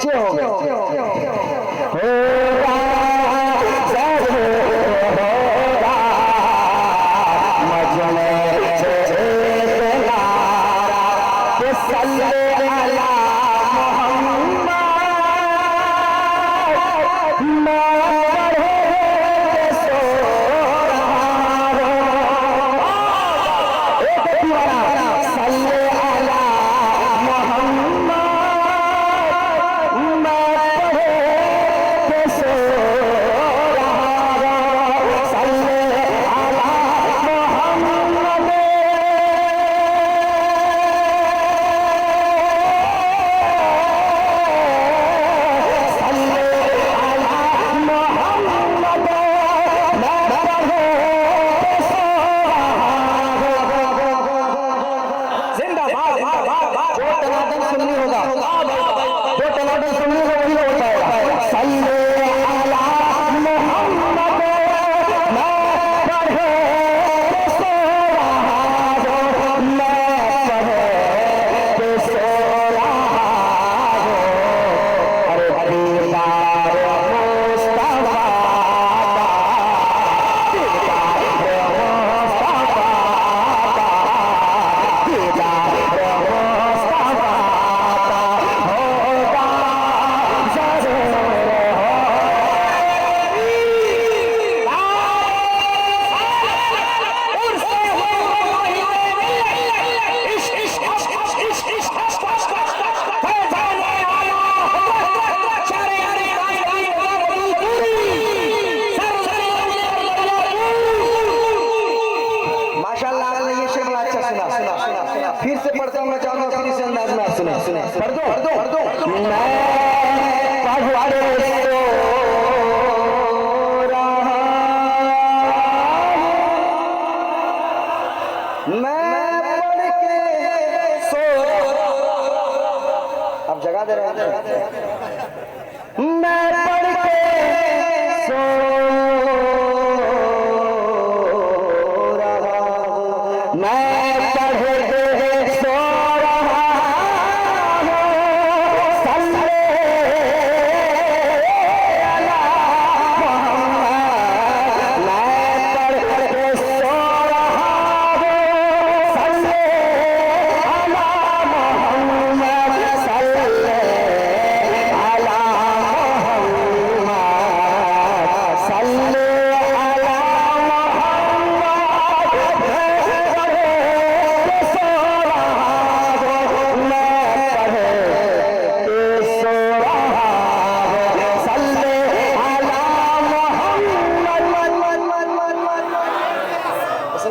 अच्छे हो फिर से पढ़ता हूँ, मैं चाहूंगा फिर इस अंदाज में आप सुने सुने पढ़ दो मैं पढ़वाड़े अब जगा दे रहे हैं मैं पढ़ के सो रहा हूं मैं पढ़ के सो रहा हूं सल्ले अला मोहम्मद मैं पढ़ के सो रहा हूं सल्ले अला मोहम्मद सल्ले अला मोहम्मद सल्ले अला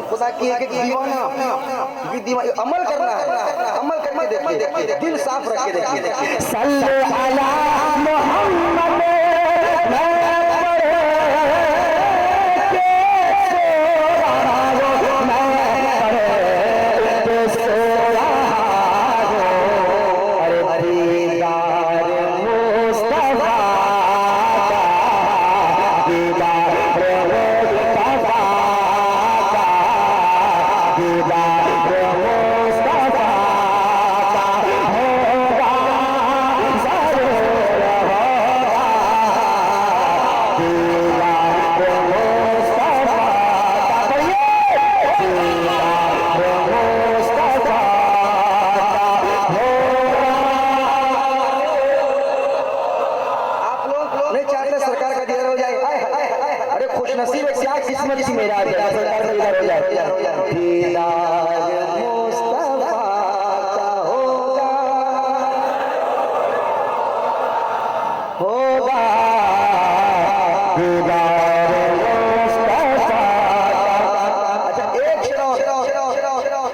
खुदा की है कि दीवाना अमल करना है, अमल करके देखिए, दिल साफ रख के देखिए। सल्ले अला मोहम्मद नसीब क्या किस्मत की मेरा सरकार में इधर हो जाए दीदार मुस्तफा का होगा दीदार मुस्तफा। अच्छा एक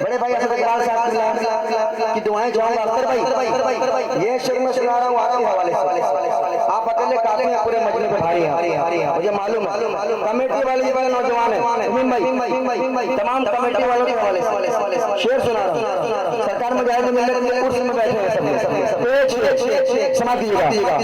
बड़े भाई सरकार साहब की दुआएं जो अख्तर भाई ये शेर में सुना रहा हूँ आपके हवाले से। आप अकेले काफी हैं, पूरे मजमे पे भारी हैं, मुझे मालूम है। कमेटी वाले ये वाले नौजवान हैं, तमाम कमेटी वालों के हवाले से शेर सुना रहा हूँ। सरकार मुजाहिद मिल्लत के कुर्सी में बैठे हैं सब, सुना दीजिएगा।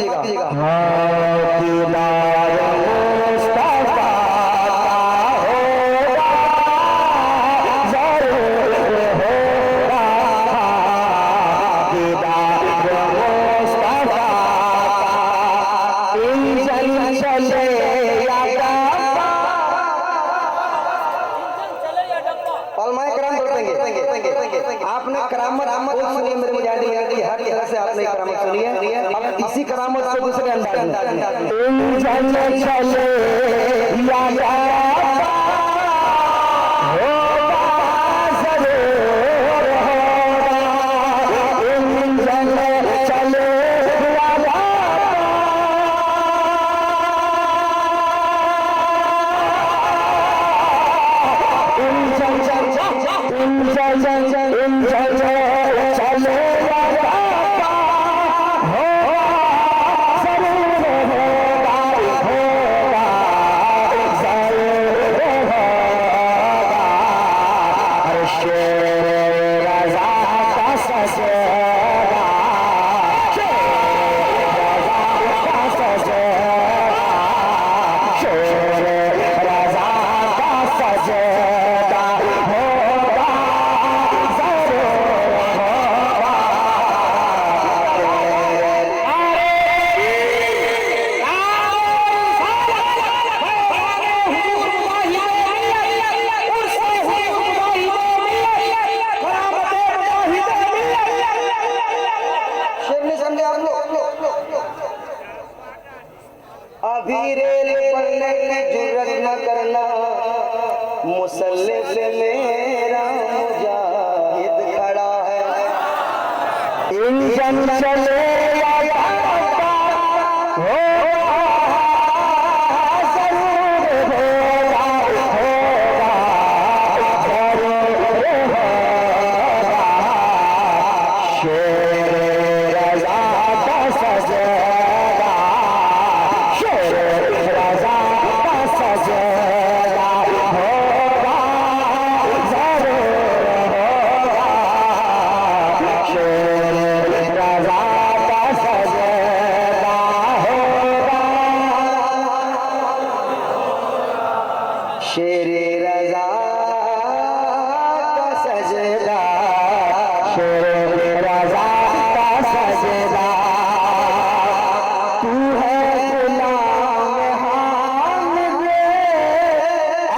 आपने करामत बहुत सुनी है मेरे मुजाहिदीन की, हर तरह से आपने करामत सुनी है। अब इसी करामत से दूसरे अंदाज में अभी रेल पढ़ने की जुर्रत न करना, मुसल्ले से मेरा मुजाहिद खड़ा है। इंजन चले शेरे रज़ा का सजदा, शेरे रज़ा का सजदा, तू है गुलाम हामिद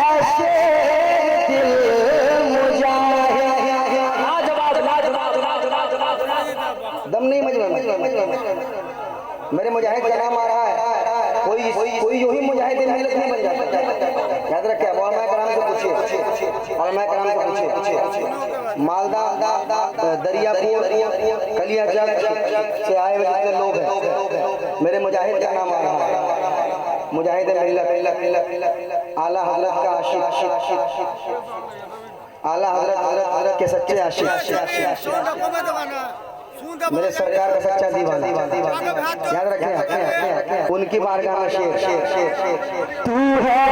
ऐशे दिल मुजाहिद। दम नहीं मजमा मेरे मुजाहिद का नाम आ रहा है। कोई यूं ही मुजाहिद मिलत नहीं बन जाता। याद रखे, उलमाए कराम से पूछिए, उलमाए कराम से पूछिए। मालदा, दरियापुर, कलियाचक से आए हुए जितने लोग हैं, मेरे मुजाहिद का नाम आ रहा है। मुजाहिद मिल्लत, आला हजरत का आशिक, आला हजरत के सच्चे आशिक, मेरे सरकार का सच्चा दीवाना। याद रखें, उनकी बारगाह में शेर, तू है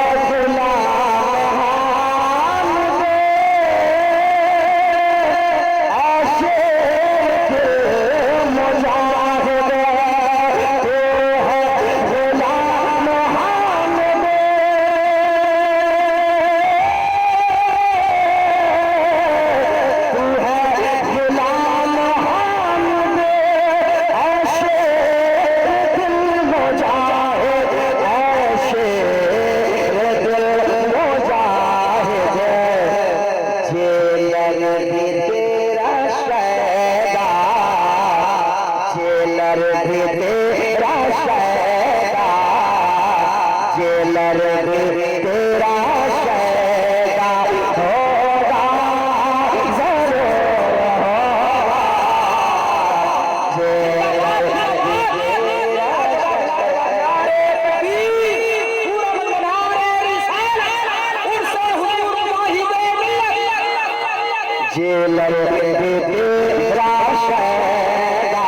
जेलर तेरा शहदा,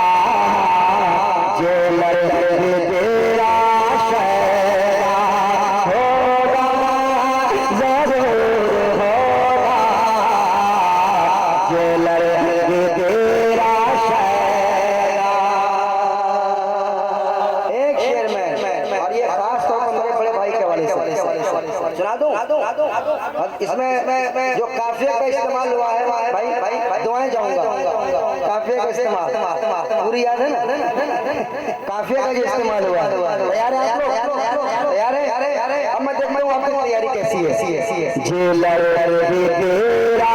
जेलर तेरा शहदा होगा, जरूर होगा, जेलर तेरा शहदा। एक शेर में, और ये खास तौर पर मेरे बड़े भाई के हवाले से सुना दूं। इसमें जो काफिया का इस्तेमाल हुआ है भाई, दुआएं जाऊंगा। काफिया का इस्तेमाल पूरी याद है ना? काफिया का जो इस्तेमाल हुआ, तैयार है आप लोग? तैयार है? अब मैं देखता हूँ आपकी तैयारी कैसी है। जेलर तेरा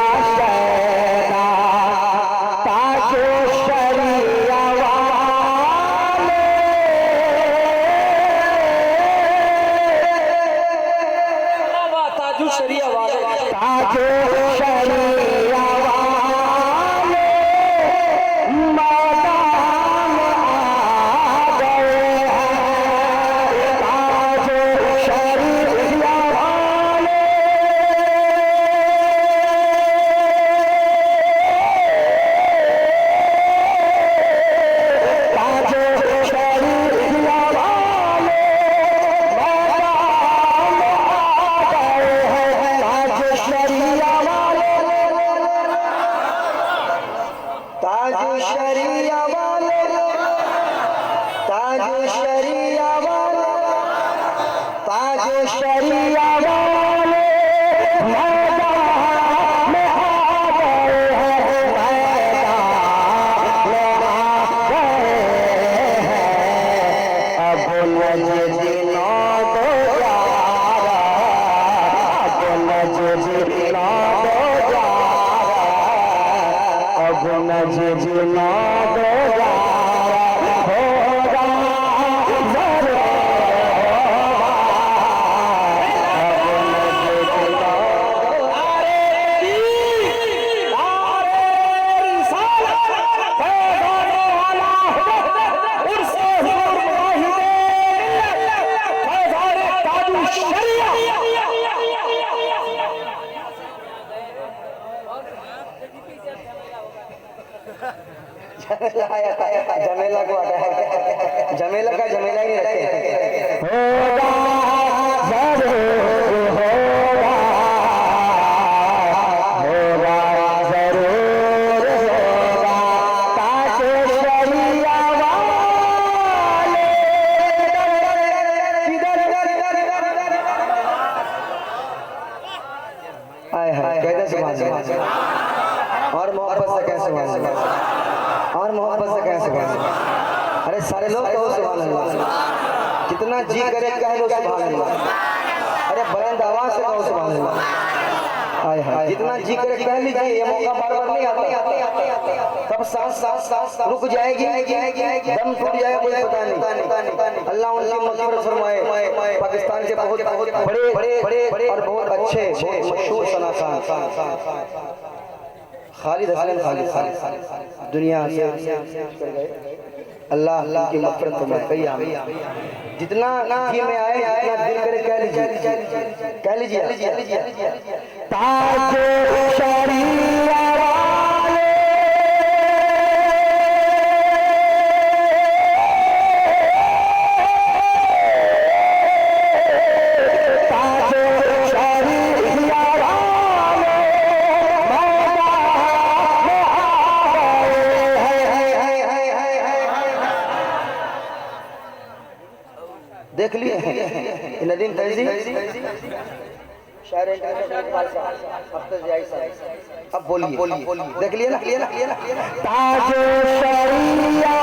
शरिया वाले, ताजो शरिया वाले, ताजो शरिया वाले मैदान में आ गए हैं, मैदान में आ गए हैं। अब नजदीनो दो यारा, अब नजदीनो दो यारा, अब नजदीनो दो यारा होगा जरूर जमेला को जमेला का जमेला ही रखे होगा जरूर होगा, होगा जरूर होगा। ताजो शरिया वाले हाय हाय कैसे सुभान और मोहब्बत से कैसे सुभान, और मोहब्बत से कैसे सुभान। अरे सारे लोग कहो सुभान अल्लाह, कितना जी करे कह लो सुभान अल्लाह। अरे बुलंद आवाज से कहो सुभान अल्लाह। हाय हाय जितना जी करे कह लीजिए, ये मौका बार बार नहीं आता। तब सांस रुक जाएगी, दम टूट जाएगा, कोई पता नहीं। अल्लाह उनकी मग़फ़िरत फरमाए। पाकिस्तान के बहुत बड़े और बहुत अच्छे बहुत मशहूर सनाकार खालिद हसन खालिद दुनिया से अल्लाह की मग़फ़िरत फरमाए। कई आमीन। जितना जी में आए, जितना दिल करे कह लीजिए, कह लीजिए। ताजो शरिया वाले, ताजो शरिया वाले मैदान में आ गए हैं। देख लिए नदीम तैजी शायर अब बोलिए, देख लिए ना। ताजो शरिया